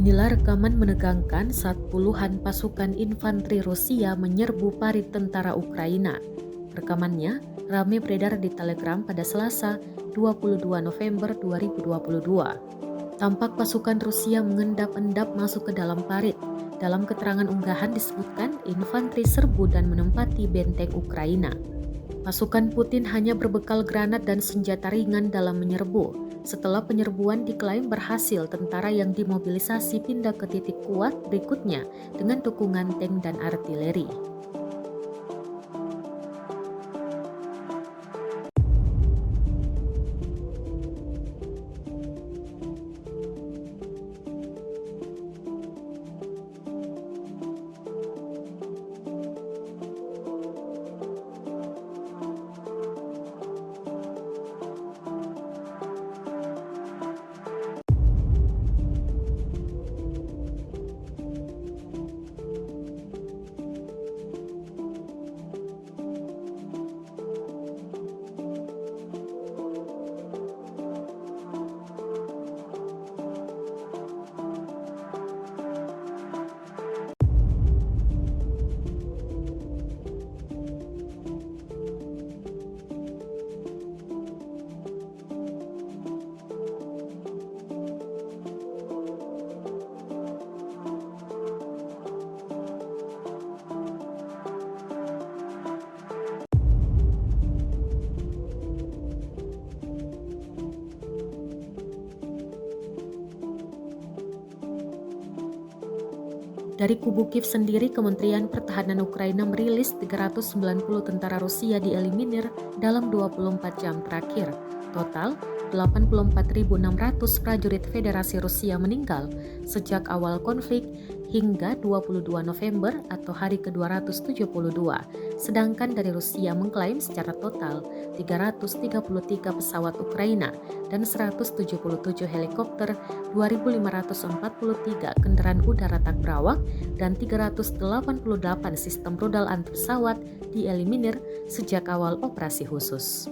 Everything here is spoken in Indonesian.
Inilah rekaman menegangkan saat puluhan pasukan infanteri Rusia menyerbu parit tentara Ukraina. Rekamannya ramai beredar di Telegram pada Selasa, 22 November 2022. Tampak pasukan Rusia mengendap-endap masuk ke dalam parit. Dalam keterangan unggahan disebutkan infanteri serbu dan menempati benteng Ukraina. Pasukan Putin hanya berbekal granat dan senjata ringan dalam menyerbu. Setelah penyerbuan diklaim berhasil, tentara yang dimobilisasi pindah ke titik kuat berikutnya dengan dukungan tank dan artileri. Dari kubu Kiev sendiri, Kementerian Pertahanan Ukraina merilis 390 tentara Rusia dieliminir dalam 24 jam terakhir. Total, 84.600 prajurit Federasi Rusia meninggal sejak awal konflik hingga 22 November atau hari ke-272. Sedangkan dari Rusia mengklaim secara total 333 pesawat Ukraina dan 177 helikopter, 2.543 kendaraan udara tak berawak, dan 388 sistem rudal anti pesawat dieliminir sejak awal operasi khusus.